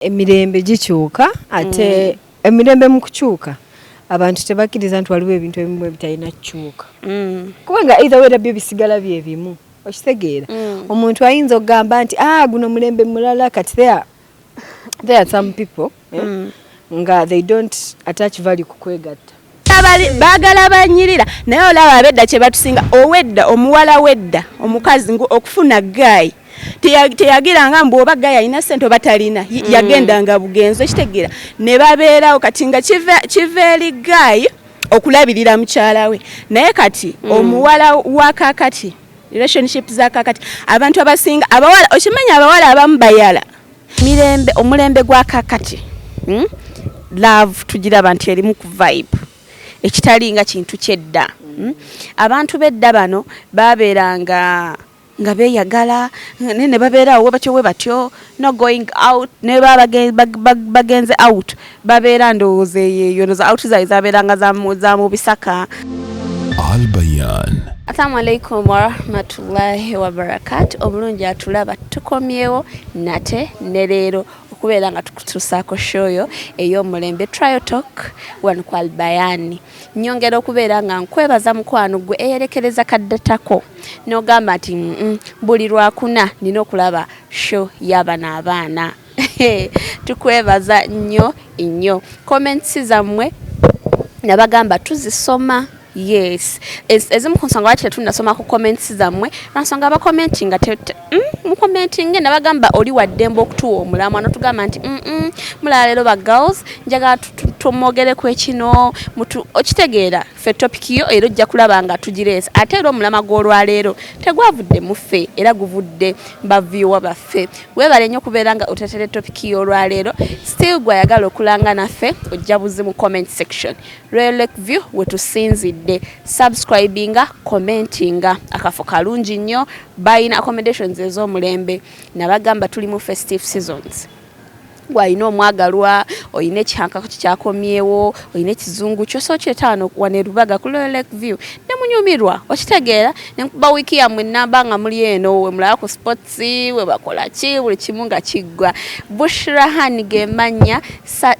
emirembe gikyuka ate emirembe mu kukyuka abantu tebakkiriza nti waliwo ebintu ebimu ebitalina kukyuka kubanga either way byo bisigala bye bimu okitegeera omuntu ayinza okugamba nti guno mulembe mulala kati there are some people nga they don't attach value ku kwegatta baagala banyirira naye olaba abedda kye batusinga owedda omuwala wedda omukazi okufuna gayi teyagiranga mbu oba gayi alina ssente oba talina yagendanga bugenzo ekitegeera ne babeerawo kati nga kiva eri gayi okulabirira mukyala we naye kati omuwala wa kakati relationship za kakati abantu abasinga abawala okimanya abawala abamu bayala omulembe gwa kakati love tugiraba nti erimu ku vibe ekitalinga kintu kyedda abantu bedda bano babeeranga nga beeyagala ne babeerawo we batyo no going out ne bagenze out babeera ndowooza eyo no out zaabwe zabeeranga za mu bisaka. Al Bayan. Assalamu alaikum warahmatullahi wabarakatuh. Obulungi atulaba tukomyewo nate ne leero okubeera nga tukutuusaako shoyo ey'omulembe Trial Talk wano ku Al Bayan. Nyongera okubeera nga nkwebaza mukwano gwe eyerekereza kaddatako n'ogamba nti buli lwakuna nina okulaba show y'abana abaana. Tukwebaza nnyo comments zammwe nabagamba tuzisoma. Yes. Ezimu ku nsonga lwaki tetunasoma ku comments zammwe nansonga abakomentinga mukomentinge nabagamba oli waddembe okutuwa omulamwa notugamba nti mulala leero ba girls njagala tumwogereku ekino okitegeera ffe topic yo era ojja kulaba nga tugireesa ate era omulama gw'olwaleero tegwavudde mu ffe era guvudde baviewer baffe weebale nnyo okubeera nga otetere topic yo olwaleero still gwayagala okulanga naffe ojja buzi mu comment section Royal Lake View wetusinzidde subscribinga commentinga akafo kalungi nnyo buying accommodations ez'omulembe nabagamba tuli mu festive seasons gwalina omwagalwa olina ekihankako kikyakomyewo olina ekizungu kyoso kyetaano wane Rubaga ku Royal Lake View ne munyumirwa okitegeera nenkuba wiiki yammwe namba nga muli eno we mulaba ku sports we bakola ki buli kimu nga kiggwa Bushra Hani gemanya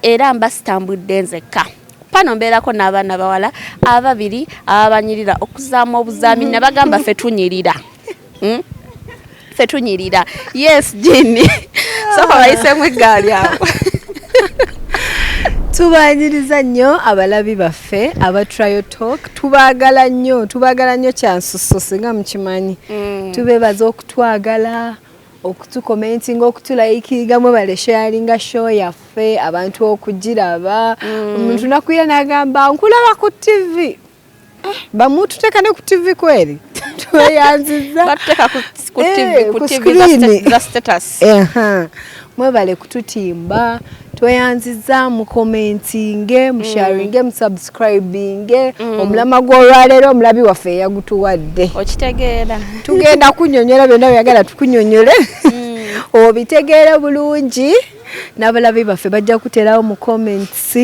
era mba sitambudde nzekka pano mbeerako n'abaana bawala ababiri ababanyirira okuzaamu obuzaami nabagamba ffe tunyirira tunyirira yes Jini sofa bayisemu eggaali awo tubanyiriza nnyo abalabi baffe aba Trial Talk tubaagala nnyo kyansusso singa mukimanyi tubeebaza okutwagala okutukomentinga okutulayikinga mwebale sharinga show yaffe abantu okugiraba omuntu nakuira nagamba nkulaba ku TV bamututeka ne ku TV kweri tweyanziza batuteka ku TV za status mwebale kututimba tweyanziza mu commentinge mu sharinge mu subscribinge omulama gw'olwaleero omulabi waffe yagutuwadde okitegeera tugenda kunyonyola byonna byagala tukunyonyole obitegeere bulungi n'abalabi baffe bajja kuterawo mu comments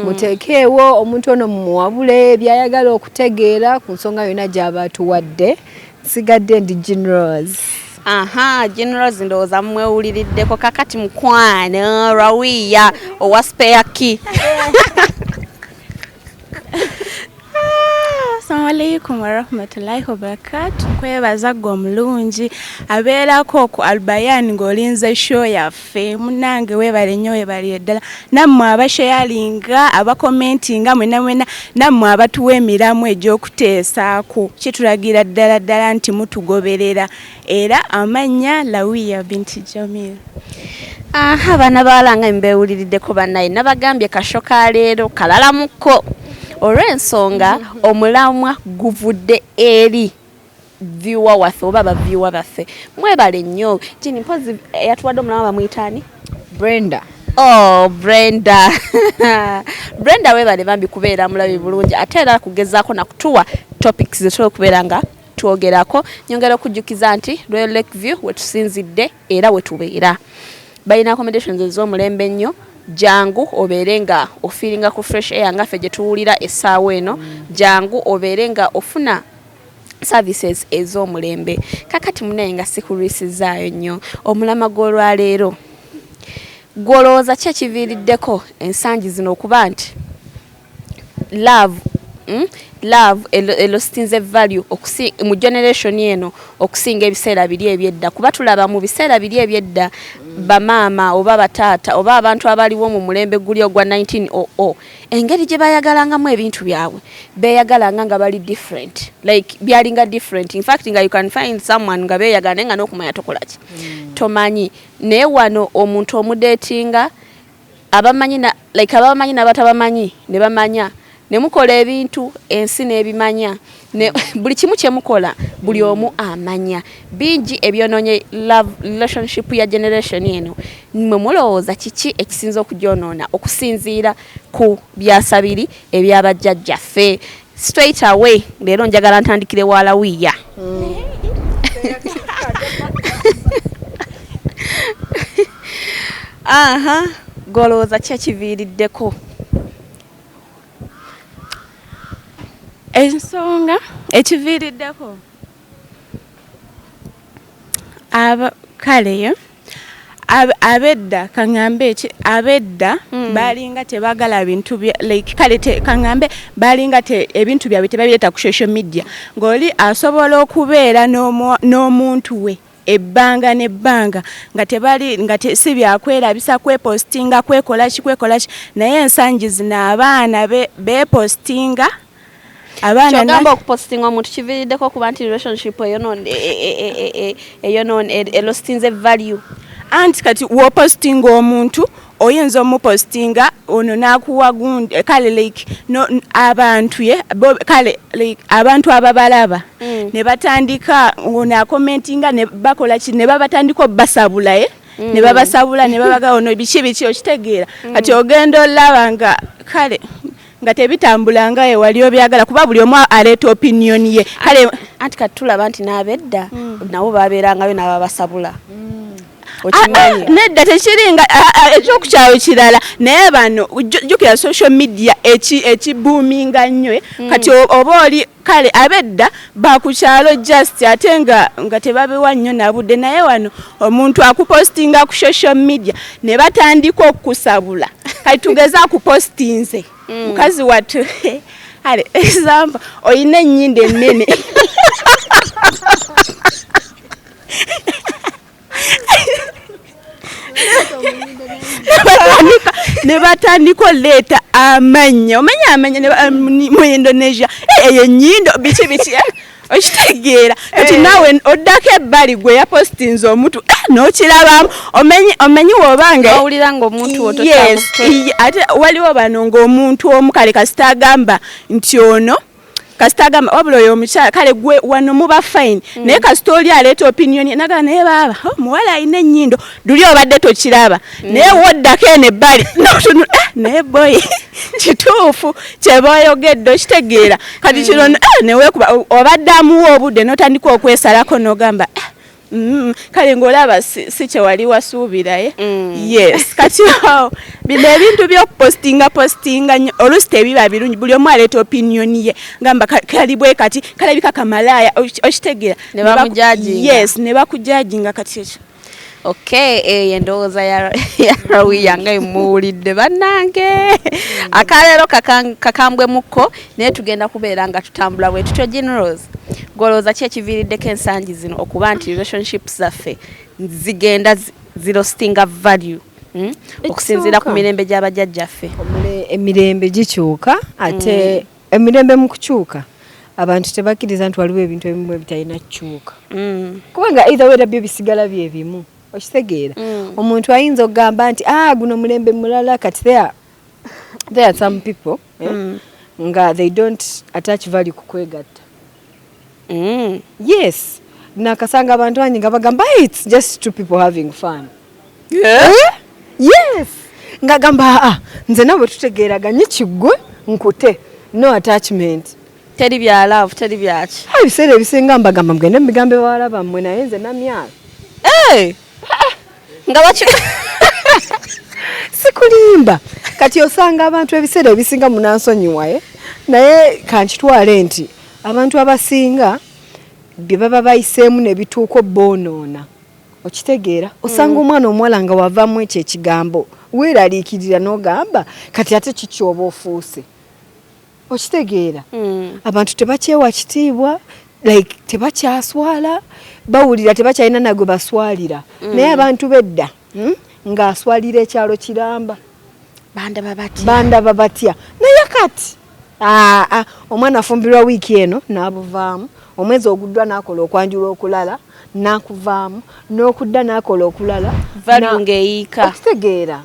muteekeewo omuntu ono mumuwabule byayagala okutegeera ku nsonga yonna gy'abatuwadde sigadde ndi Generals. Generals ndowooza mwewuliriddeko kakati mukwano Rawiya owa spare key. Assalamu alaikum warahmatullahi wabarakatuh. Nkwebaza gwe omulungi abeerako ku Al Bayan ng'olinze show yaffe munnange weebale nnyo weebale ddala nammwe abashayalinga abakomentinga mwena nammwe abatuwa emiramu egy'okuteesaako kitulagira ddala nti mutugoberera era amannya Lawiya binti Jamil. Abaana bawalanga mbeewuliriddeko bannaye nabagambye kasho ka leero kalalamuko olw'ensonga omulamwa guvudde eri viewer waffe oba baviewer baffe mwebale nnyo Jini mpozi yatuwadde omulamwa bamuyitaani Brenda. Brenda weebale bambi kubeera mulabi bulungi ate era kugezaako nakutuwa topics zetula okubeera nga twogerako nyongera okujjukiza nti Royal Lake View wetusinzidde era wetubeera balina accommodations ez'omulembe nnyo jangu obeere nga ofiiringa ku fresh air nga ffe gye tuwulira essaawa eno jangu obeere nga ofuna services ez'omulembe kakati munaye nga sikulwisizaayo nnyo omulama gw'olwaleero gwolooza ki ekiviiriddeko ensangi zino okuba nti love elostinze value mu generation eno okusinga ebiseera biri ebyedda kuba tulaba mu biseera biri ebyedda bamaama oba bataata oba abantu abaliwo mu mulembe guli ogwa 1900 engeri gye bayagalangamu ebintu byabwe beeyagalanga nga bali different like byalinga different in fact nga you can find someone nga beeyagala nga n'okumanya tokolaki tomanyi naye wano omuntu omudeetinga abamanyi n'abatabamanyi ne bamanya ne mukola ebintu ensi n'ebimanya buli kimu kye mukola buli omu amanya bingi ebyonoonye love relationship ya generation eno mwe mulowooza kiki ekisinza okugyonoona okusinziira ku byasabiri ebyabajjajjaffe straight away leero njagala ntandikire walawiya golowooza ki ekiviiriddeko ensonga ekiviiriddeko kaleyo abedda kaŋŋambe eki abedda balinga tebagala bintu like kale kaŋŋambe balinga ebintu byabwe tebabireeta ku social media ng'oli asobola okubeera n'omuntu we ebbanga n'ebbanga nga si byakwerabisa kwepostinga kwekola ki naye ensangi zino abaana beepostinga kyogamba okupostinga omuntu kiviiriddeko okuba nti relationship elostinze value anti kati wopostinga omuntu oyinza omupostinga ono n'akuwa gundi kale like abantu kale like abantu ababalaba ne batandika ono akomentinga ne bakola ki ne babatandika obbasabula ne babasabula ne babaga ono biki okitegeera kati ogenda olaba nga kale nga tebitambula nga wali obyagala kuba buli omu aleeta opinion ye kale anti kati tulaba nti n'abedda nabo babeerangayo n'ababasabula nedda tekiringa ekyokukyalo kirala naye bano jjukira social media ekibuuminga nnyo kati oba oli kale abedda bakukyalo just ate nga tebabewa nnyo nabudde naye wano omuntu akupostinga ku social media ne batandika okukusabula kati tugeza akupostinze mukazi wattu ale example oyina ennyindo ennene ne batandika oleeta amanya omanya amanya mu Indonesia eyo ennyindo biki okitegeera kati naawe oddako ebbali gwe yapostinze omuntu n'okirabamu omenyi woobanga owulira ng'omuntu yes ate waliwo bano ng'omuntu omu kale kasita agamba nti ono kasita agamba wabula oyo omukyala kale gwe wano muba fine naye kasita oli aleeta opinion naga naye baaba muwala alina ennyindo luli obadde tokiraba naye woddako eno ebbali notunu naye boy kituufu kyeboyogedde okitegeera kati kino neweekuba obadde amuwa obudde n'otandika okwesalako n'ogamba kale ng'olaba si kyewali wasuubiraye yes kati bino ebintu by'okupostinga nnyo oluusi tebiba birungi buli omu aleeta opinion ye ngamba kalibwe kati kalabika kamalaaya okitegeera ne bamujajinga yes ne bakujajinga kati ekyo okay endowooza ya Rawiya nga muwulidde bannange akaleero kakambwe mukko naye tugenda kubeera nga tutambula bwe tutyo Generals golowooza ki ekiviiriddeko ensangi zino okuba nti relationships zaffe zigenda zirostinga value okusinziira ku mirembe gy'abajjajjaffe emirembe gikyuka ate emirembe mu kukyuka abantu tebakkiriza nti waliwo ebintu ebimu ebitalina kukyuka kubanga either way byo bisigala bye bimu okitegeera omuntu ayinza okugamba nti guno mulembe mulala kati there are some people nga they don't attach value ku kwegatta yes nakasanga abantu bangi nga bagamba it's just two people having fun yes nga gamba nze nawe tutegeeraganye kiggwe nkute no attachment teri bya love teri byaki ebiseera ebisinga mbagamba mugende mubigambe bawala bammwe naye nze namyala nga baki sikulimba kati osanga abantu ebiseera ebisinga munansonyiwaye naye kankitwale nti abantu abasinga bye baba bayiseemu ne bituuka bonoona okitegeera osanga omwana omuwala nga wavaamu ekyo ekigambo weeraliikirira n'ogamba kati ate kikyoba ofuuse okitegeera abantu tebakyewa kitiibwa like tebakyaswala bawulira tebakyalina nagwe baswalira naye abantu bedda ng'aswalira ekyalo kiramba bandaba batya naye kati omwana afumbirwa wiiki eno n'abuvaamu omwezi oguddwa n'akola okwanjula okulala n'akuvaamu n'okudda n'akola okulala value ng'eyiika okitegeera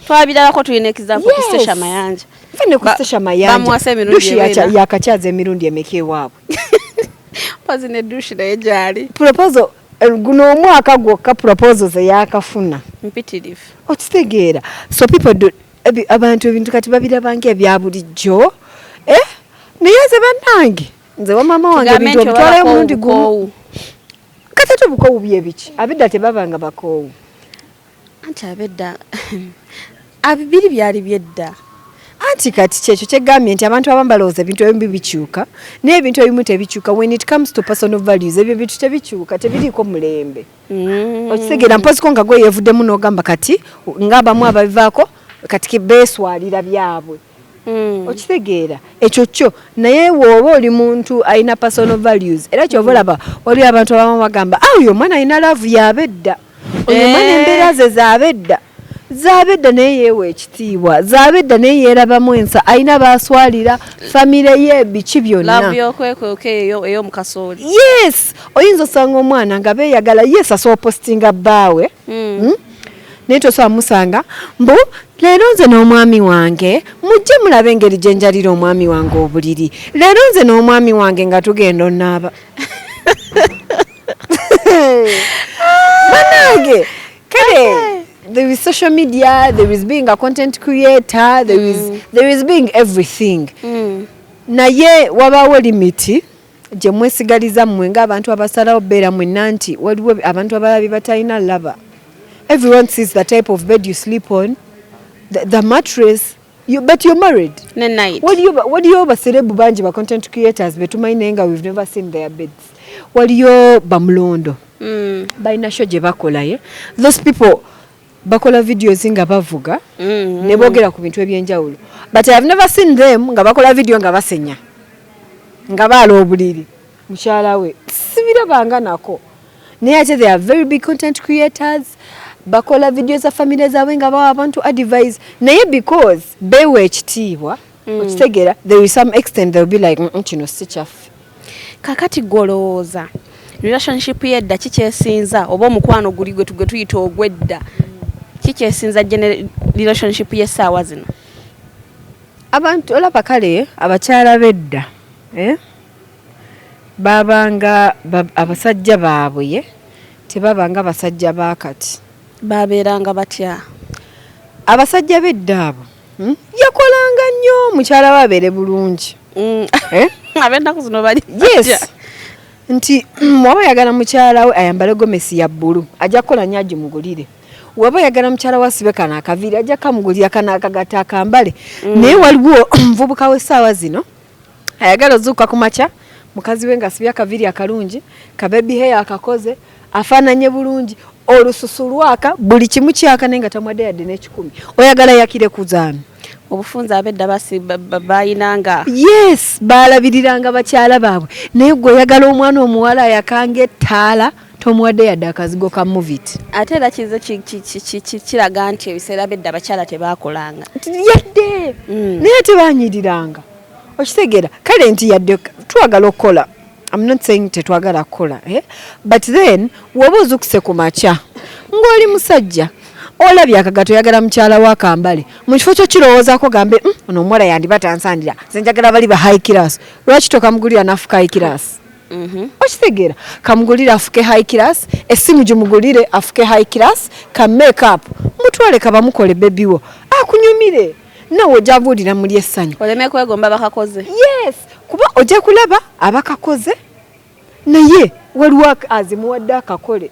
twabirabako tulina example ku Stasha Mayanja fene ku Stasha Mayanja dushi yakakyaza emirundi emeka ewaabwe pazi ne dushi naye gyali proposal guno omwaka gwokka proposals eyakafuna mpitirivu okitegeera so people do abantu ebintu kati babirabanga ebya bulijjo naye nze bannange nze wamama wange ebintu obitwalayo mulundi gumu kati ate obukoowu byebiki abedda tebabanga bakoowu anti abedda abibiri byali byedda anti kati kyekyo kyegambye nti abantu abamu balowooza ebintu ebimu bikyuka naye ebintu ebimu tebikyuka when it comes to personal values ebyo bintu tebikyuka tebiriiko mulembe okitegeera mpoziko nga gwe yeevuddemu n'ogamba kati ng'abamu ababivaako kati beeswalira byabwe okitegeera ekyo kyo naye wooba oli muntu alina personal values era kyova olaba waliwo abantu abamu bagamba oyo omwana alina laavu yabedda oyo omwana embeera ze zaabedda naye yeewa ekitiibwa zaabedda naye yeerabamu ensa alina baaswalira famire ye biki byonna ey'omukasooli yes oyinza osanga omwana nga beeyagala yes asobola postinga bbaawe naye tosobola musanga mbu leero nze n'omwami wange mujje mulabe engeri gye njalira omwami wange obuliri leero nze n'omwami wange nga tugenda onaaba banange kale there is social media, there is being a content creator, there is being everything. Naye wabawo limiti gye mwesigaliza mmwe ng'abantu abasalawo beera mwenna nti waliwo abantu abalabi batalina laba. Everyone sees the type of bed you sleep on, the mattress, but you're married. Waliyo baserebu bangi ba content creators betumanyi naye nga we've never seen their beds. Waliyo bamulondo. Balina show gye bakola those people bakola videos nga bavuga ne boogera ku bintu ebyenjawulo but I have never seen them nga bakola video nga basenya nga baala obuliri mukyala we sibirabanga nako naye ate they are very big content creators bakola videos za family zaabwe nga bawa abantu advice naye because beewa ekitiibwa okitegeera there is some extent they'll be like kino si kyaffe kakati golowooza relationship yedda kikyesinza oba omukwano guli gwe tuyita ogwedda kikyesinza relationship y'essaawa zino abantu olaba kale abakyala bedda babanga abasajja baabwe tebabanga abasajja baakati babeeranga batya abasajja bedda abo yakolanga nnyo mukyala we abeere bulungi ab'ennaku zino bali yes nti waba yagala mukyala we ayambale gomesi ya bbulu ajja kukola nnyo agimugulire waba yagala mukyala we asibe kana akaviiri ajja kamugulira kana akagata akambale naye waliwo omuvubuka w'essaawa zino ayagala ozuuka ku makya mukazi we ng'asibye akaviiri akalungi kabebi heya akakoze afaananye bulungi olususu lwaka buli kimu kyaka naye nga tamwadde yadde n'ekikumi oyagala yakire kuzaami obufunza abedda bayinanga yes baalabiriranga bakyala baabwe naye gwe oyagala omwana omuwala yakanga ettaala tomuwadde yadde akazigo ka movit ate era kizo kiraga nti ebiseera bedda abakyala tebaakolanga yadde naye tebanyiriranga okitegeera kale nti yadde twagala okukola I'm not saying tetwagala kukola but then woba ozukuse ku makya ng'oli musajja olabye akagato oyagala mukyala wa kambale mu kifo kyo kirowoozaako gambe ono omuwala yandiba tansandira nze njagala bali ba high class lwaki tokamugulira nafuka high class okitegeera kamugulire afuke high class essimu gimugulire afuke high class ka make up mutwale kabamukole bebiwo akunyumire nawe ojja buulira muli essanyu oleme kwegomba bakakoze yes kuba ojja kulaba abakakoze naye waliwo azimuwadde akakole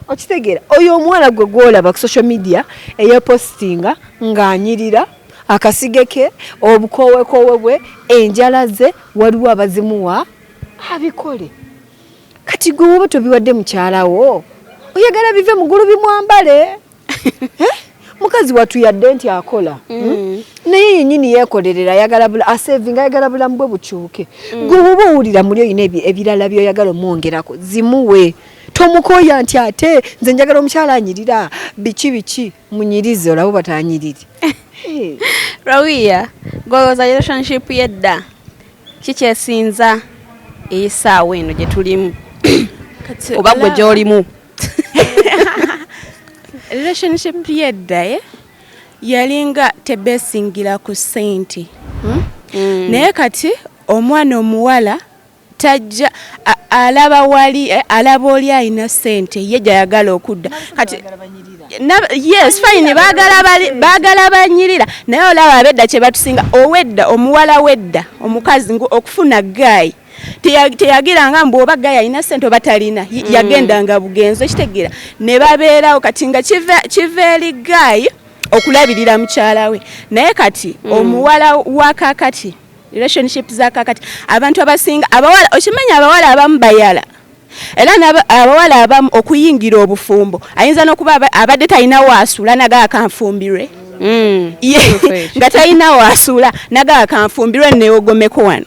okitegeera oyo omuwala gwe gwolaba ku social media eyepostinga ng'anyirira akasige ke obukooweekoowe bwe enjala ze waliwo abazimuwa abikole kati gwe woba tobiwadde mukyalawo oyagala bive mugulu bimwambale mukazi watu yadde nti akola naye yennyini yeekolerera ayagala bula asevinga ayagala bulamu bwe bukyuke gwe bwoba owulira muli oyina ebirala byoyagala omwongerako zimuwe tomukoya nti ate nze njagala omukyala anyirira biki munyirize olabo batanyirire Rawiya golowooza relationship yedda kikyesinza eyisaawa eno gye tulimu oba gwe gy'olimu relationship yedda yalinga tebesingira ku ssente naye kati omwana omuwala tajja alaba wali alaba oli alina ssente ye gyayagala okudda kati yes fine baagala banyirira naye olaba abedda kye batusinga owedda omuwala wedda omukazi okufuna gaayi teyagiranga mbu oba gaayi alina ssente oba talina yagendanga bugenzo ekitegeera ne babeerawo kati nga kiva eri gaayi okulabirira mukyala we naye kati omuwala wa kakati relationship za kakati abantu abasinga abawala okimanya abawala abamu bayala era abawala abamu okuyingira obufumbo ayinza n'okuba abadde talina waasula naga akanfumbirwe nga talina waasula naga akanfumbirwe neogomeko wano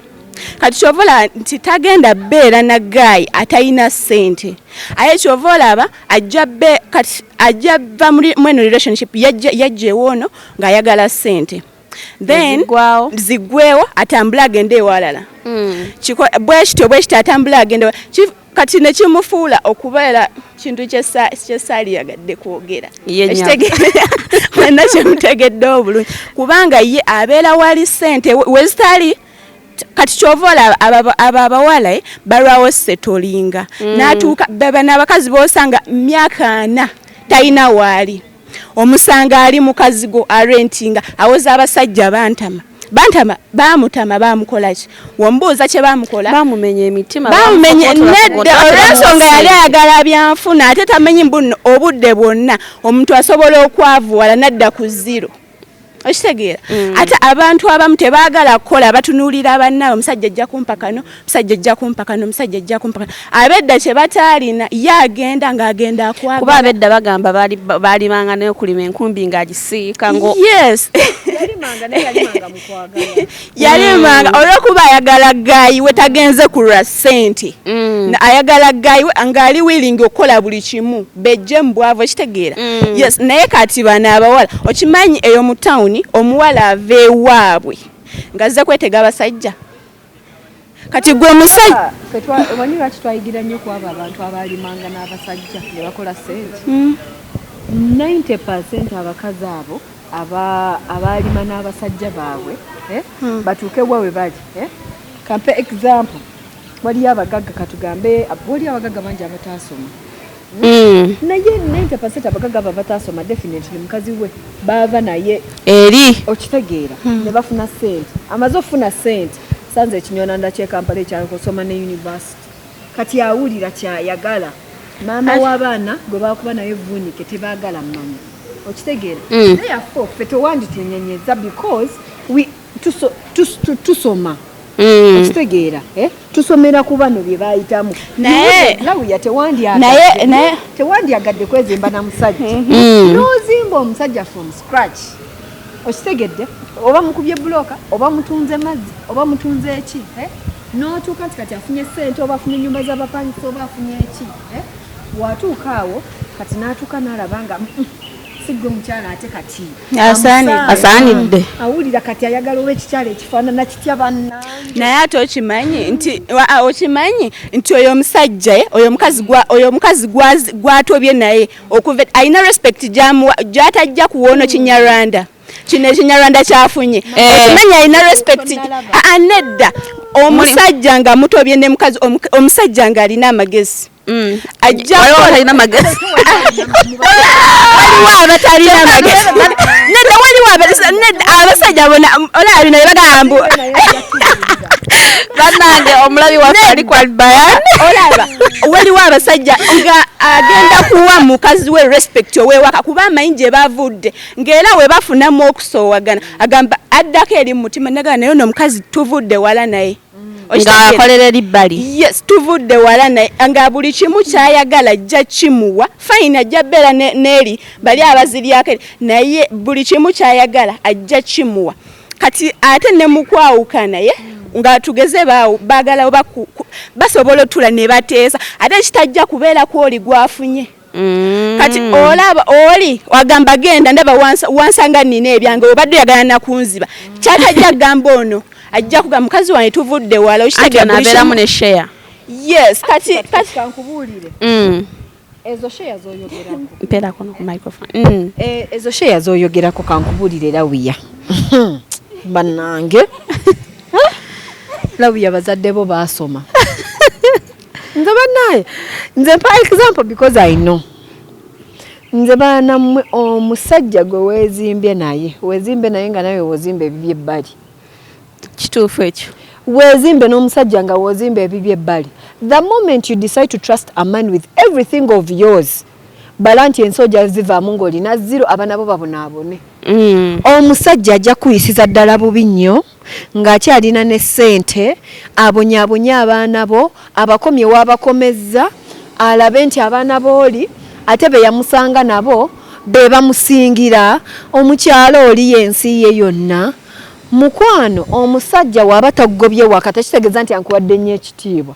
kati kyovola nti tagenda beera na gaayi atalina ssente aye kyovola aba ajja va mweno relationship yajja ewoono ng'ayagala ssente then zigwewo atambula agende ewalala bwekityo atambula agende kati nekimufuula okubeera kintu kyesaali yagadde kwogera wena kyemutegedde obulungi kubanga ye abeera wali ssente wezitali kati kyovola abo abawala balwawo setolinga n'atuuka n'abakazi bosanga myaka 4 talina waali omusanga ali mukazi go arentinga awoza abasajja bantama bamutama bamukolaki wombuuza kye bamukola bamumenye emitima bamumenye nedda olwensonga yali ayagala byanfuna ate tamenyi mbuno obudde bwonna omuntu asobola okwavuwala nadda ku zero okitegeera ate abantu abamu tebaagala kukola batunuulira abannaabwe omusajja ajja kumpa kano omusajja ajja kumpa kano omusajja ajja kumpa kano abedda kye bataalina ye agenda ng'agenda akwagala kuba abedda bagamba baalimanga naye okulima enkumbi ng'agisiika ngo yes yalimanga olw'okuba ayagala gaayi we tagenze kulwa ssente ayagala gaayi ng'ali wiringi okukola buli kimu bejje mu bwavu ekitegeera yes naye kati bano abawala okimanyi eyo mu tawuni omuwala ava ewaabwe ng'azze kwetega abasajja kati gwe musajja omanyi lwaki twayigira nnyo ku abo abantu abaalimanga n'abasajja ne bakola ssente 90% abakazi abo abaalima n'abasajja baabwe batuuke wa we bali kampe example waliyo abagagga katugambe waliyo abagagga bangi abataasoma naye 90% abagagga abo abataasoma definitely mukazi we baava naye eri okitegeera ne bafuna ssente amaze okufuna ssente sanze ekinyona ndakyekampala ekyakusoma ne university kati awulira kyayagala maama w'abaana gwe bakuba naye vuunike tebaagala mmanyi okitegeera naye affe ffe tewanditenyenyeza because tusoma okitegeera tusomera ku bano bye baayitamu naye lawuya tewandyagadde kwezimba na musajja n'ozimba omusajja from scratch okitegedde oba mukubye buloka oba mutunze mazzi oba mutunze eki n'otuuka nti kati afunye ssente oba afunye ennyumba z'abapangisa oba afunye eki watuuka awo kati n'atuuka n'alabanga sigwe mukyala ate kati asaanidde awulira kati ayagala oba ekikyala ekifaanana kitya banna naye ate okimanyi nti oyo omusajja oyo omukazi gwatobye naye okuva alina respect gy'atajja kuwoono kinyarwanda kino ekinyarwanda kyafunye okimanyi alina respect nedda omusajja nga mutobye ne mukazi omusajja nga alina amagezi alina magezi waliwo abatalina magezi nedda abasajja bona olaba bino bagamba bannange omulabi waffe ali kwalbayani olaba waliwo abasajja nga agenda kuwa mukazi we respect owewaka kuba amanyi gye bavudde ng'era we bafunamu okusoowagana agamba addako eri mu mutima naga naye ono omukazi tuvudde wala naye ng'akolera eribbali. Yes, tuvudde wala naye nga buli kimu kyayagala ajja kimuwa. Fine ajja beera n'eri bali abaziryako naye buli kimu kyayagala ajja kimuwa. Kati ate ne mukwawukana ye nga tugeze baagala basobola otula ne bateesa ate kitajja kubeera kwoli gwafunye. Kati olaba oli wagamba genda ndaba wansanga nina ebyange obadde yagala nakunziba kyatajja gamba ono ajja kugamba mukazi wange tuvudde wala okitegera nabeeramu ne share. Yes, kati kankubuulire ezo share z'oyogerako mpeera kono ku microphone. Ezo share z'oyogerako kankubuulire Lawiya bannange Lawiya bazadde bo baasoma nze bannaye nze mpa example because I know nze baana omusajja gwe weezimbye naye nga nawe wozimba ebibye ebbali. Kituufu ekyo. Weezimbe n'omusajja nga wozimba ebibye ebbali. The moment you decide to trust a man with everything of yours balanti ensojja zivaamu ng'olina zero abaana bo babonaabone. Omusajja ajja kuyisiza ddala bubi nnyo ng'akyalina ne ssente abonyaabonye abaana bo abakomye w'abakomezza alabe nti abaana booli ate be yamusanga nabo be bamusingira omukyalo oli y'ensi ye yonna. Mukwano omusajja waba tagobye wakati kitegeeza nti ankuwadde nnyo ekitiibwa.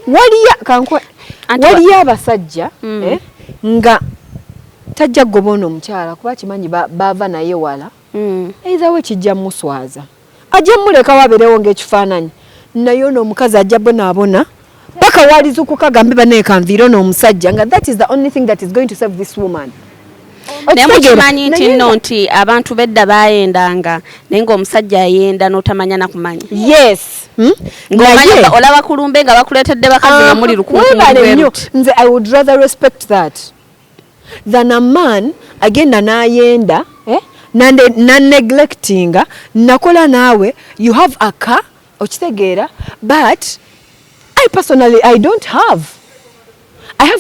Waliyo abasajja nga tajja gobona omukyala kuba kimanyi baava naye wala either we kijja muswaza ajja muleka waberewo ng'ekifaananyi naye ono omukazi ajja bonaabona paka waliza okukagambe banaye kanviiro n'omusajja nga that is the only thing that is going to save this woman. Naye mukimanyi nti nno nti abantu bedda baayendanga naye ng'omusajja ayenda n'otamanya nakumanya. Yes. Ng'omanya olaba kulumbe nga bakuleetedde bakazi nga muli lukunku. Nze I would rather respect that than a man agenda n'ayenda neglectinga nakola naawe you have a car okitegeera but I personally I don't have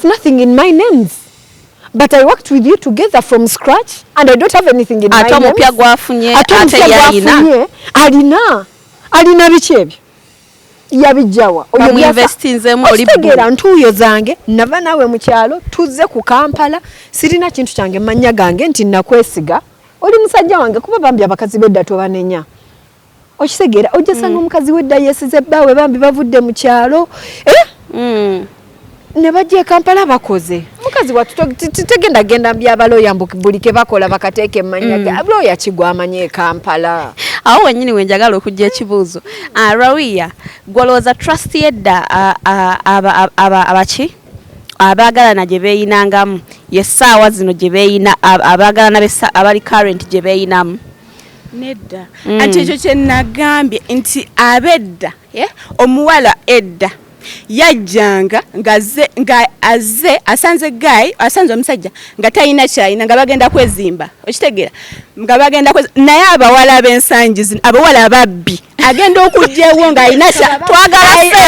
nothing in my names. But I worked with you together from scratch and I don't have anything in my name. Atomupya gwafunye ate alina biki ebyo yabijjawa oyo ntuuyo zange nava naawe mu kyalo tuzze ku Kampala sirina kintu kyange manya gange nti nakwesiga oli musajja wange kuba bambi abakazi bedda tobanenya okitegeera ojja sanga omukazi wedda yesize bbaawe bambi bavudde mu kyalo ne bajja Kampala bakoze mukazi tegenda genda byabaloya buli ke bakola bakateeka emmanya ga loya kigwa amanye Kampala. Awo wennyini wenjagala okujja ekibuuzo. Lawiya gwolooza trust yedda abaki abaagalana gye beeyinangamu yessaawa zino gye beeyina abaagalana abali current gye beeyinamu. Nedda ati ekyo kye nagambye nti abedda omuwala edda yajjanga nga asanze omusajja nga talina kyalina nga bagenda kwezimba okitegeera nga bagenda naye abawala b'ensangi zino abawala babbi agenda okujjaewo ng'alina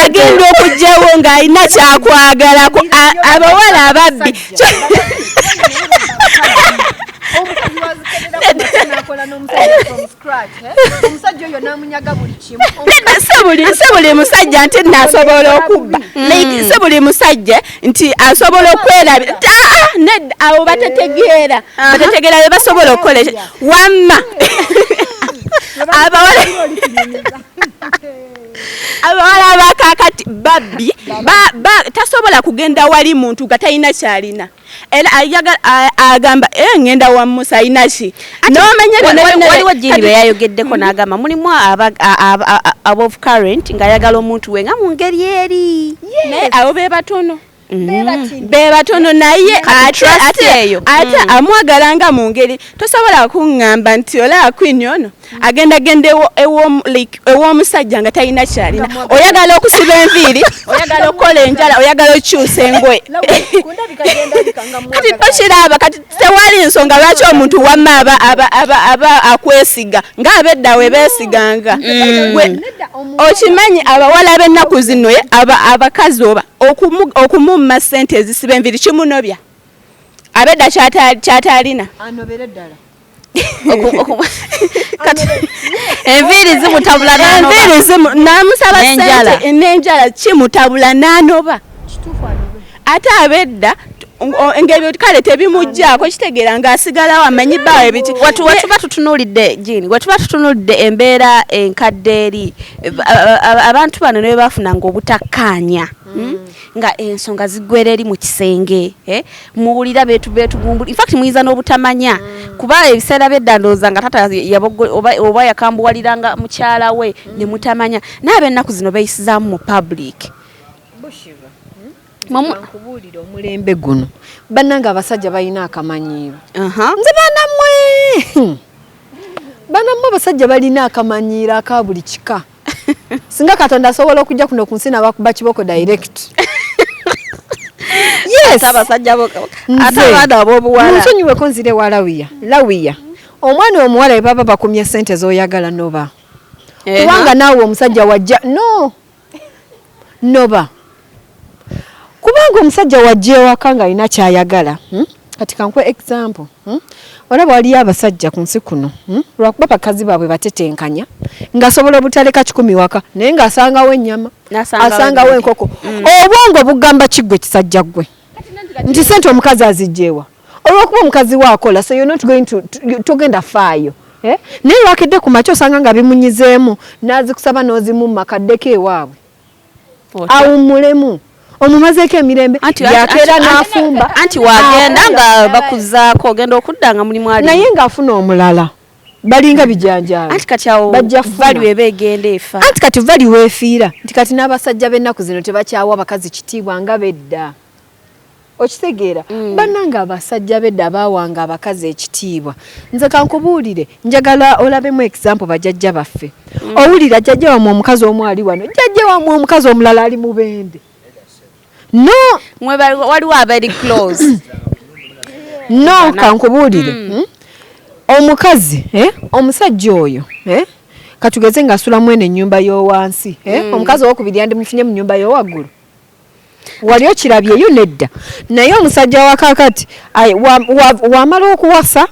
agenda okujjaewo ng'alina kyakwagalako abawala ababbi se buli musajja nti nasobola okubba se buli musajja nti asobola okwerabira nedda abo batetegeera be basobola okukola wamma abawala abakakati babbi tasobola kugenda wali muntu nga talina kyalina era agamba ngenda wa Musa alina ki waliwo jjiri be yayogeddeko n'agamba mulimu above current ng'ayagala omuntu we nga mu ngeri eri naye abo be batono naye ate amwagalanga mu ngeri tosobola kuŋŋamba nti olaba Queen ono agenda ew'omusajja nga talina kyalina oyagala okusiba enviiri oyagala okukola enjala oyagala okukyusa engoye kati tokiraba kati tewali nsonga lwaki omuntu wamma aba akwesiga ng'abedda we beesiganga okimanyi abawala b'ennaku zino abakazi oba okumumma ssente ezisiba enviiri kimunobya abedda kyatalina kati enviiri zimutabula namusaba sente n'enjala kimutabula n'anoba ate abedda ng'ebyo kale tebimugjaako kitegeera ng'asigalawo amanyi bbaawo ebiti wetuba tutunuulidde Jean wetuba tutunuulidde embeera enkadde eri abantu bano ne bafunanga obutakkaanya nga ensonga ziggwera eri mu kisenge muwulira betugumbula infact muyiza n'obutamanya kuba ebiseera by'edda ndowooza nga tata oba yakambuwaliranga mukyala we ne mutamanya naye ab'ennaku zino beeyisizaamu mu public. Nkubuulira omulembe guno bannanga abasajja balina akamanyiiro nze banammwe abasajja balina akamanyiiro aka buli kika singa Katonda asobola okujja kuno ku nsi n'abakuba kiboko direct. Yes, abasajja ate abaana ab'obuwala nsonyiweko nzire wa lawiya omwana omuwala we baba bakumye ssente z'oyagala noba kubanga naawe omusajja wajja noba kubanga omusajja wajja ewaka nga alina kyayagala kati kankwe example olaba waliyo abasajja ku nsi kuno lwakuba bakazi baabwe batetenkanya ng'asobola obutaleka 10 waka naye ng'asangawo ennyama asangawo enkoko obwongo bugamba kiggwe kisajja ggwe nti sente omukazi azijjeewa olwokuba omukazi waakola so you're not going to togenda faayo naye lwakedde ku makya osanga nga bimunyizeemu n'azikusaba n'ozimumma kaddeko ewaabwe awummulemu omumazeeko emirembe yakeera n'afumba anti wagenda nga bakuzaako ogenda okuddanga mulimu ali naye ng'afuna omulala balinga bijanjaawe anti kati awo vali weba egenda efa anti kati vali weefiira nti kati n'abasajja b'ennaku zino tebakyawa abakazi kitiibwa nga bedda okitegeera bannanga abasajja bedda baawanga abakazi ekitiibwa nze kankubuulire njagala olabemu example bajjajja baffe owulira jjajja wamwe omukazi omu ali wano jjajja wamwe omukazi omulala ali mu bende no waliwo abali close no kankubuulire omukazi omusajja oyo katugeze ng'asula mwene ennyumba y'owansi omukazi owokubiri yandimufunye mu nnyumba y'owaggulu wali okirabyeyo nedda naye omusajja wakakati wamala okuwasa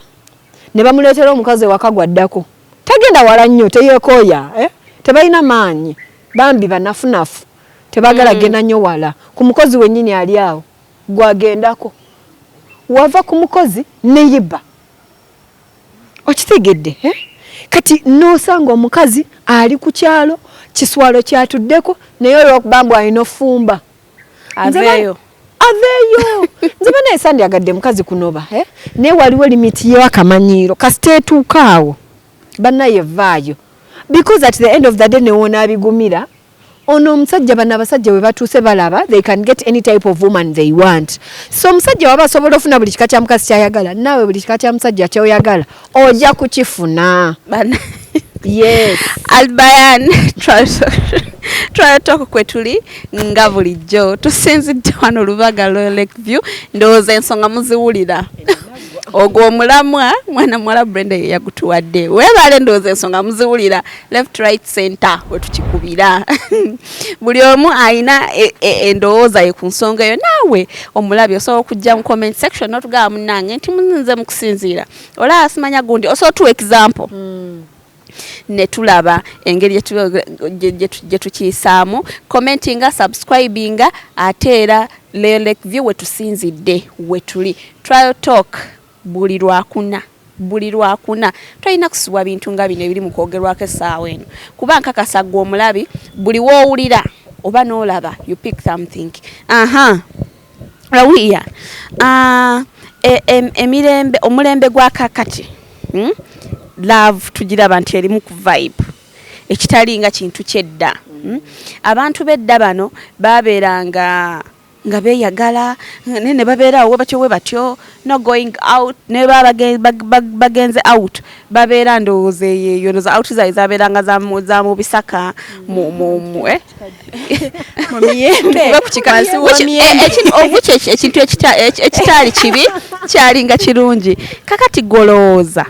ne bamuleetera omukazi ewaka gwaddako tagenda wala nnyo teyeekooya tebalina maanyi bambi banafunafu tebagala genda nnyo wala ku mukozi wennyini ali awo gwagendako wava ku mukozi neyiba okitegedde kati n'osanga omukazi ali ku kyalo kiswalo kyatuddeko naye olwokubambwa alina ofumba aveeyo nze banaye sandyagadde mukazi kunoba naye waliwo limiti y'akamanyiiro kasita etuuka awo bannaye vaayo because at the end of the day newoona abigumira ono omusajja bano abasajja we batuuse balaba they can get any type of woman they want so omusajja waba asobola ofuna buli kika kya mukazi kyayagala naawe buli kika kya musajja kyoyagala ojja kukifuna yes Albayan Trial Talk kwe tuli nga bulijjo tusinzidde wano Lubaga Lakeview ndowooza ensonga muziwulira ogwo omulamwa mwana muwala Brenda yagutuwadde weebale ndowooza ensonga muziwulira left right center wetukikubira buli omu alina endowooza ye ku nsonga eyo naawe omulabi osobola okujja mu comment section n'otugamba munnange nti nze mu kusinziira olaba asimanya gundi osobola tuwa example netulaba engeri gye tukiyisaamu commentinga subscribinga ate era Lakeview wetusinzidde wetuli Trial Talk buli lwakuna tulina kusibwa bintu nga bino ebiri mu kwogerwako essaawa eno kuba nkakasa gwe omulabi buli woowulira oba n'olaba you pick something rawiya emirembe omulembe gwa kakati love tugiraba nti erimu ku vibe ekitali nga kintu kyedda abantu bedda bano babeeranga nga beeyagala ne babeerawo we batyo no going out ne bagenze out babeera ndowooza eyo no za out zayi zabeeranga za mu bisaka mu miyembe ekintu ekitaali kibi kyali nga kirungi kakati golowooza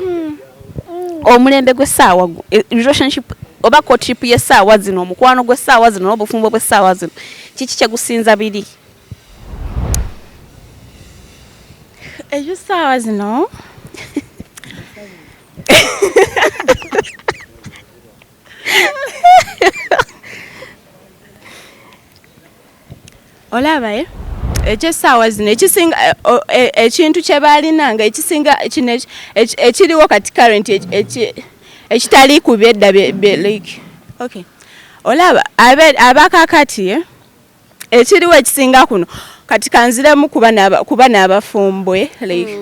omulembe gw'essaawa relationship oba courtship y'essaawa zino omukwano gw'essaawa zino n'obufumbo bw'essaawa zino kiki kyegusinza biri ejo ssaawa zino olaba ekyessaawa zino ekisinga ekintu kye baalinanga ekisinga kino ekiriwo kati current ekitali ku byedda like okay olaba abakakati ekiriwo ekisinga kuno kati kanziremu kuba n'abafumbwe like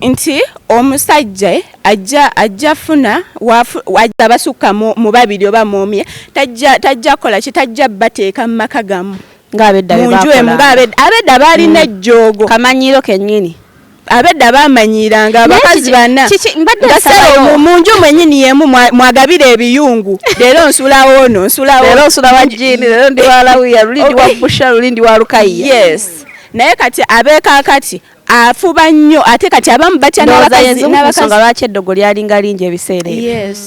nti omusajja ajja funa wajja basukka mu babiri oba mu omye tajja kola kitajja bateeka mu maka gamu abedda baalina ejjoogo kamanyiro kennyini abedda bamanyiranga abakazi bana mu nju mwenyini yemu mwagabira ebiyungu leero nsulawo ono leero nsula wa jini leero ndi wa lawiya luli ndi wa busha luli ndi wa lukayiya yes naye kati abeekakati afuba nnyo ate kati abamu batya n'abakazi lwaki eddogo lyalinga lingi ebiseera yes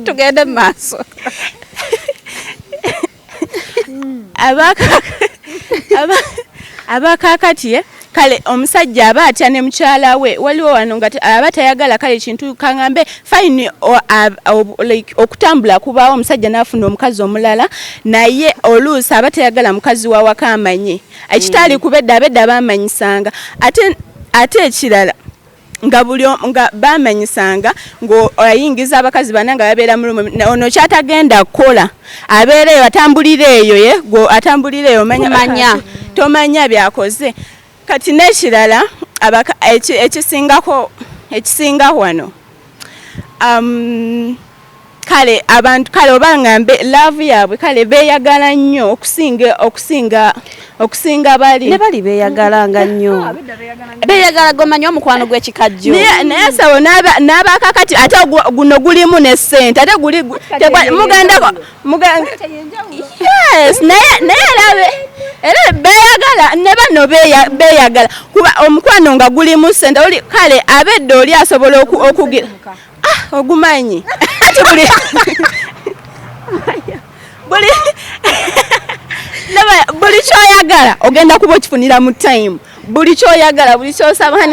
tugende mu maaso abakakati kale omusajja aba atya ne mukyala we waliwo wano nga aba tayagala kale kintu kangambe fine like okutambula kubaawo omusajja n'afuna omukazi omulala naye oluusi aba tayagala mukazi wa waka amanye ekitali kubedda abedda bamanyisanga ate ekirala nga bamanyisanga ng'oyingiza abakazi bana nga babeera mu ono kyatagenda kukola abeereyo atambulira eyo atambulira eyo manya tomanya byakoze kati n'ekirala ekisinga wano kale abantu kale obangambe love yaabwe kale beeyagala nnyo okusinga bali ne bali beeyagalanga nnyo beeyagala gomanyi omukwano gw'ekikajjo naye sawo n'abakakati ate guno gulimu ne ssente ate muganda yes naye era beeyagala ne bano beeyagala kuba omukwano nga gulimu ssente kale abedde oli asobola okugira ogumanyi ati buli kyoyagala ogenda kuba okifunira mu time buli kyoyagala buli kyosaba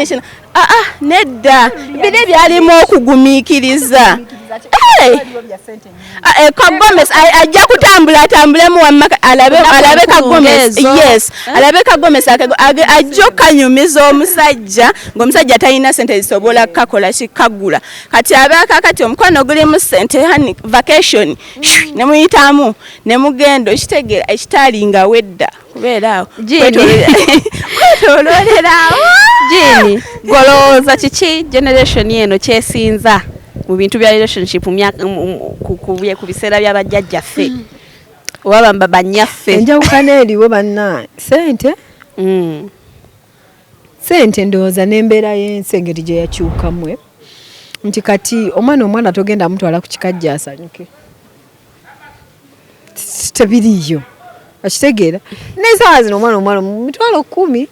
nedda biri byalimu okugumiikiriza Kagomez ajja kutambula atambulemu wamaka alabe Kagomez yes alabe Kagomez ajja kanyumiza omusajja ng'omusajja talina ssente zisobola kukakola kikagula kati abakakati omukwano guli mu ssente hani vacation ne muyitamu ne mugendo ekitegeera ekitalinga wedda kubeera awo kwetololerawo Jini golowooza kiki generation eno kyesinza mu bintu bya relationship ku biseera by'abajjajjaffe oba banyaffe enjawukana eriwo banna sente ndowooza n'embeera y'ensi engeri gye yakyukamwe nti kati omwana togenda mutwala ku kikajja asanyuke tebiriyo akitegeera n'ensaawa zino omwana mu mitwalo 10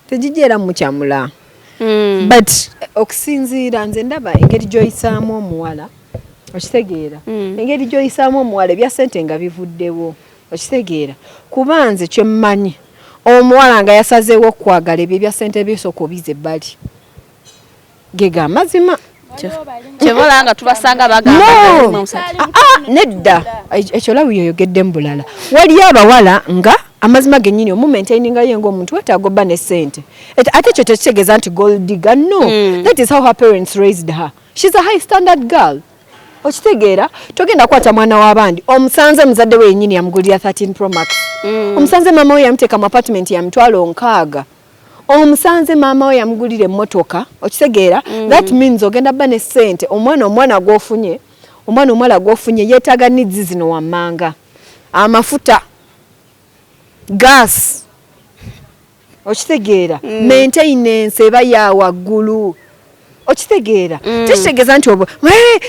tegijjeera mukyamula but okusinziira nze ndaba engeri gy'oyisaamu omuwala okitegeera engeri gy'oyisaamu omuwala ebya ssente nga bivuddewo okitegeera kuba nze kyemmanyi omuwala nga yasazeewo okwagala ebyo ebya ssente byosooka obiza ebbali ge ga mazima kyevola nga tubasanga bagamba nedda ekyo lawi yoyogeddemu bulala waliyo abawala nga amazima gennyini omumaintaininga ye ng'omuntu wetaaga obba ne ssente ate ekyo tekitegeeza nti gold digger no that is how her parents raised her she's a high standard girl okitegeera togenda kwata mwana w'abandi omusanze muzadde we yennyini yamugulira 13 Pro Max omusanze maama we yamuteeka mu apartment ya mitwalo 6 omusanze maama we yamugulira emmotoka okitegeera that means ogenda bba ne ssente omwana omuwala gw'ofunye yeetaaga needs zino wammanga amafuta gas okitegeera maintenance eba ya waggulu okitegeera tekitegeeza nti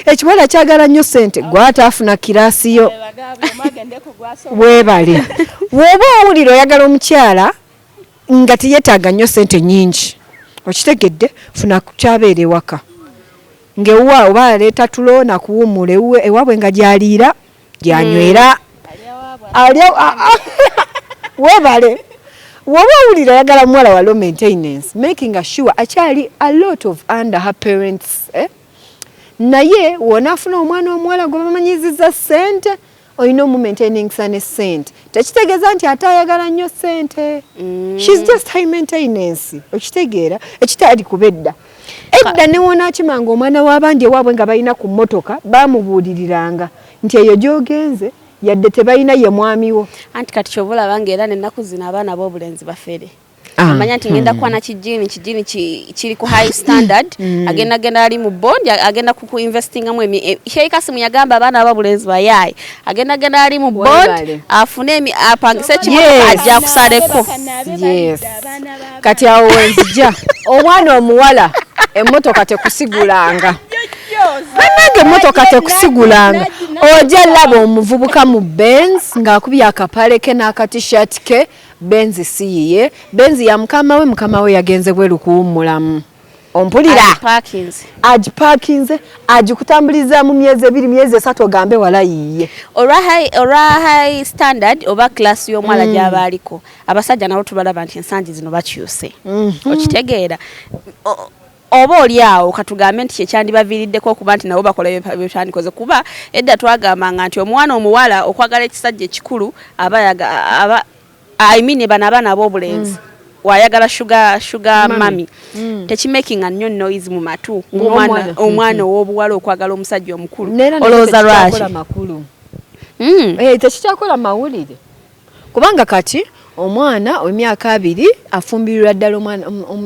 ekiwala kyagala nnyo ssente gwataafuna kirasiyo weebale woba owulira oyagala omukyala nga teyeetaaga nnyo ssente nnyingi okitegedde funa kyabeera ewaka ng'ewuwa oba aleeta tulo nakuwummula ewaabwe nga gy'aliira gy'anywera weebale woba owulira ayagala muwala wa low maintenance, making sure akyali a lot of under her parents, naye wonaafuna omwana omuwala gwe bamanyiziza ssente olina omumaintaining ne ssente, tekitegeeza nti ate ayagala nnyo ssente. She's just high maintenance, okitegeera ekitali kubedda. Edda ne wonaakimanga omwana w'abandi ewaabwe nga balina ku mmotoka baamubuuliriranga nti eyo gy'ogenze yadde tebalina ye mwamiwo. Anti kati kyobulaba nga era n'ennaku zino abaana b'obulenzi bafere. Amanya nti ngenda kuba na kijini kiri ku high standard, agenda ali mu bond, agenda ku investingamu Sheikh Kasim yagamba abaana b'obulenzi bayaye, agenda ali mu bond afune apangise kimotoka ajja kusaleko. Yes. Kati awo wenzija omwana omuwala emmotoka tekusigulanga. Bannange emmotoka tekusigulanga. Ojja laba omuvubuka mu Benz ng'akubye akapale ke n'aka-t-shirt ke, Benz siyiye, Benz ya mukama we yagenze bweru kuwummulamu. Ompulira agiparkinze agikutambuliza mu myezi 2 myezi 3 ogambe wala yiye. Olwa high standard oba class y'omwala gy'aba aliko abasajja nabo tubalaba nti ensangi zino bakyuse. Okitegeera oba oli awo katugambe nti kyekyandibaviiriddeko okuba nti nabo bakola byetandikoze kuba edda twagambanga nti omwana omuwala okwagala ekisajja ekikulu aba I mean abaana b'obulenzi wayagala sugar mami tekimakinga nnyo noise mu matu omwana ow'obuwala okwagala omusajja omukulu olowooza lwaki tekikyakola mawulire kubanga kati omwana w'emyaka 2 afumbirirwa ddala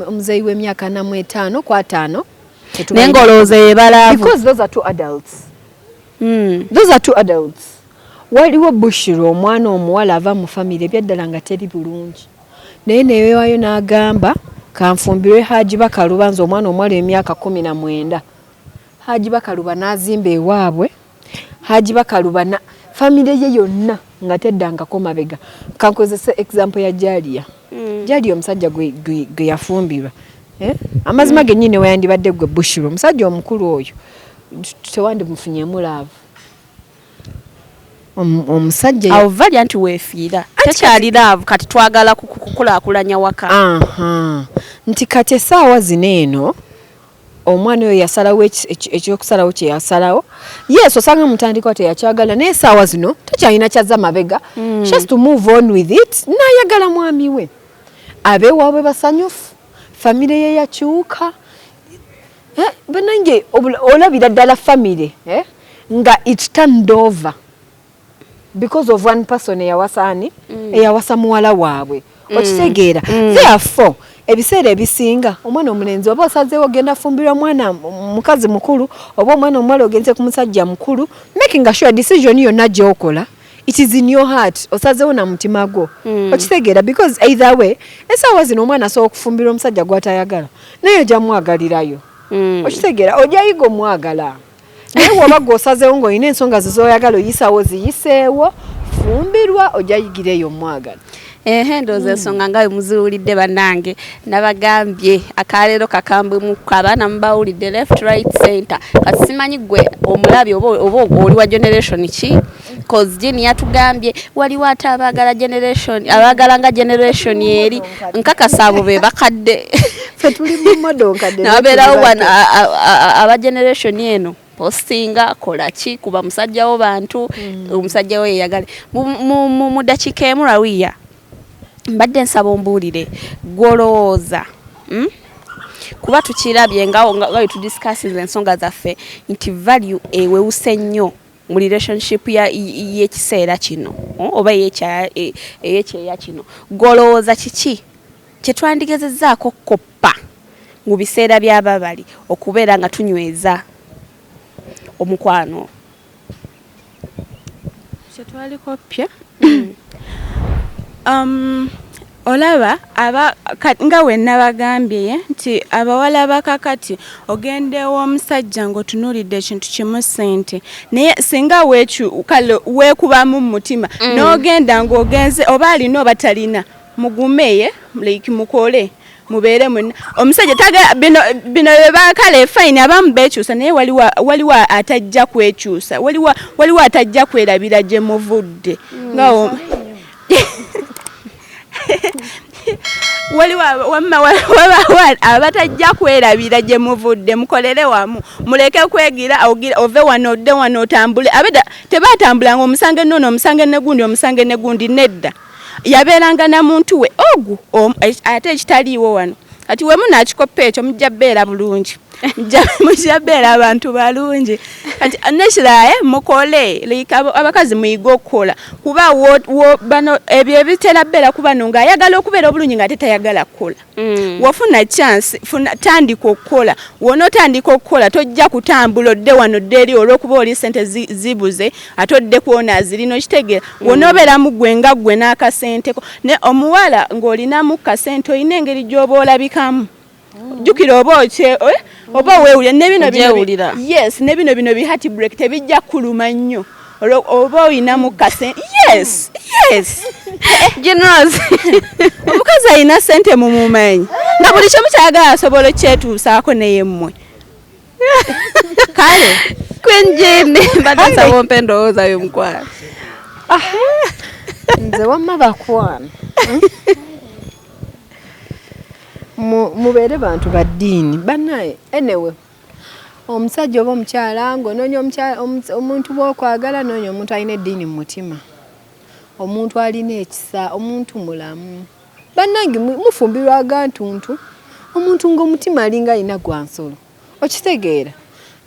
omuzeeyi w'emyaka 4 kwa 5 n'engolooza yebalaavu because those are two adults. Waliwo Bushiro omwana omuwala ava mu family ebyaddala nga teri bulungi naye neyewayo n'agamba kanfumbirwe Haji Bakaluba nze omwana omuwala emyaka 19 Haji Bakaluba n'azimba ewaabwe Haji Bakaluba na family ye yonna nga teddangako mabega. Kankozese example ya Jalia. Jalia omusajja gwe yafumbirwa. Amazima gennyine wayandibadde gwe Bushiro omusajja omukulu oyo tewandi mufunyemu laavu. Omusajja awo valya nti weefiira tekyali laavu kati twagala kukulaakulanya waka. Nti kati essaawa zino eno omwana oyo yasalawo ekyokusalawo kye yasalawo yes osanga mutandikwa teyakyagala naye essaawa zino tekyalina kyazza mabega. Just to move on with it n'ayagala mwami we abeewaabwe basanyufu famire ye yakyuka. Bannange olabira ddala famire nga it turned over because of one person eyawasa muwala waabwe. Okitegeera therefore ebiseera ebisinga omwana omulenzi oba osazeewo ogenda fumbirwa mwana mukazi mukulu oba omwana omuwala ogenze ku musajja mukulu making a sure decision yonna gy'okola it is in your heart osazeewo na mutima gwo. Okitegeera because either way essaawa zino omwana asobola okufumbirwa omusajja gw'atayagala naye ojja mwagalirayo. Okitegeera ojayiga omwagala naye woba gwosazeewo ng'olina ensonga zizooyagala oyisawo ziyiseewo fumbirwa ojayigireyo omwagala. Ndowooza ensonga nga muziwulidde bannange nabagambye akaleero kakambwe mu abaana mubawulidde left right center kati simanyi gwe omulabi oba oli wa generation ki cause Jini yatugambye waliwo ate abagala nga generation eri nkakasa abo be bakadde ffe tuli mu modo nkadde nabeerawo aba generation eno postinga kola ki kuba musajja wo bantu omusajja we yeyagale mu dakiika emu Rawiya mbadde nsaba ombuulire gwolowooza kuba tukirabye nga tudiscussinze ensonga zaffe nti value ewewuse nnyo mu relationship y'ekiseera kino oba ey'ekyeya kino gwolowooza kiki kyetwandigezezzaako koppa mu biseera by'ababali okubeera nga tunyweza omukwano kyetwalikopya olaba nga wenna bagambye nti abawala bakakati ogendewo omusajja ng'otunuulidde ekintu kimu ssente naye singa weekubamu mu mutima n'ogenda ng'ogenze oba alina oba talina mugumeye like mukole mubeere mwenna omusajja bino bakale fine abamu beekyusa naye waliwo atajja kwekyusa waliwo atajja kwerabira gye muvudde waliwo abatajja kwerabira gye muvudde mukolere wamu muleke kwegira ove wano odde wano otambule abeda tebatambulanga omusange nono omusange negundi nedda yabeeranga na muntu we ogu ate ekitaliiwo wano kati wemu nakikopa ekyo mujja beera bulungi mujja beera abantu balungi kati nekiraye mukole abakazi muyiga okukola kuba bano ebyo ebitera beera kubano ng'ayagala okubeera obulungi nga ate tayagala kukola wafuna chance tandika okukola wonotandika okukola tojja kutambula odde wano odde eri olw'okuba oli sente zibuze ate odde kuwona zirino kitegeera wonobeeramu gwe nga gwe n'akasenteko ne omuwala ng'olinamu kasente olina engeri gy'oba olabikamu jukira oba weewulira ne bino bihati break tebijja kuluma nnyo oba oyinamu kasente yes generous omukazi alina sente mumumanyi nga buli kimu kyagala asobola okyetuusaako naye mmwe kale kwenjene badasaba ompe ndowooza y'omukwano nze wamma bakwana mubeere bantu ba ddiini bannaye anyway omusajja oba omukyala ng'onoonya omuntu bw'okwagala noonya omuntu alina eddiini mu mutima omuntu alina ekisa omuntu mulamu bannange mufumbirwaga ntuntu omuntu ng'omutima alinga alina gwa nsolo okitegeera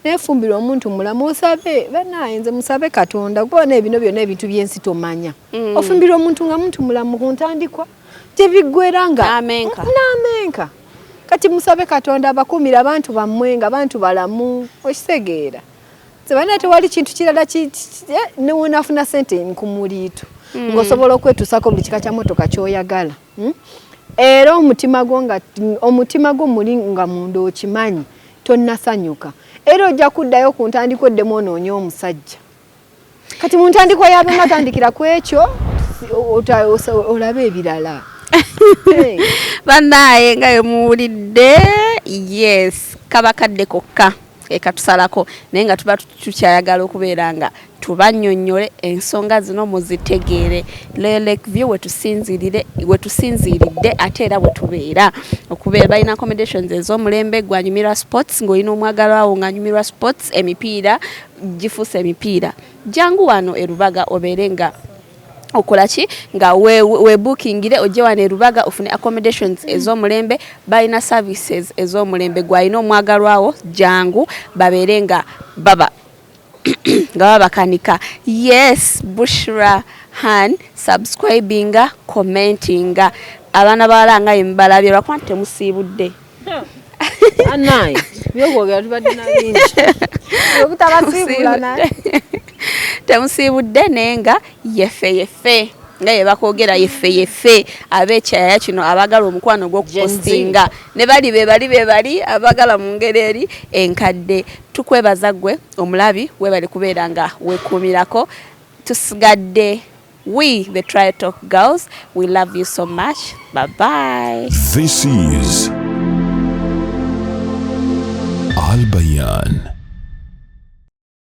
neefumbirwa omuntu mulamu osabe bannaye nze musabe Katonda kubona ebino byonna ebintu byensi tomanya ofumbirwa omuntu nga muntu mulamu ku ntandikwa tebiggweranga n'amenka kati musabe Katonda abakumira abantu bammwe nga bantu balamu okitegeera sebana tewali kintu kirala newonaafuna sente nkumuliitu ng'osobola okwetuusako buli kika kya motoka ky'oyagala era omutima gwo muli nga munda okimanyi tonnasanyuka era ojja kuddayo ku ntandikwa oddemu onoonya omusajja kati mu ntandikwa yaabwe matandikira ku ekyo olabe ebirala bannaye nga yemuwulidde yes kaba kadde kokka ekatusalako naye nga tuba tukyayagala okubeera nga tubannyonnyole ensonga zino muzitegeere Lakeview wetusinziiridde ate era wetubeera okubeera balina accommodations ez'omulembe gwanyumirwa sports ng'olina omwagalwawo ng'anyumirwa sports emipiira gifuuse emipiira jangu wano erubaga obeere nga okolaki nga we bookingire ojje wano erubaga ofune accommodations ez'omulembe balina services ez'omulembe gwalina omwagalwawo jangu babeere nga baba nga babakanika yes Bushra Han subscribinga commentinga abaana bawala nga yemubalabye lwakuba temusiibudde anayi byokwogera tubadde nabingi obutabasiibula temusiibudde naye nga yefe nga yebakwogera yefe ab'ekyaya kino abagala omukwano gw'okupostinga ne bali bebali abagala mu ngeri eri enkadde tukwebaza gwe omulabi webali kubeera nga wekuumirako tusigadde we the Try Talk girls we love you so much bye This is Al Bayan.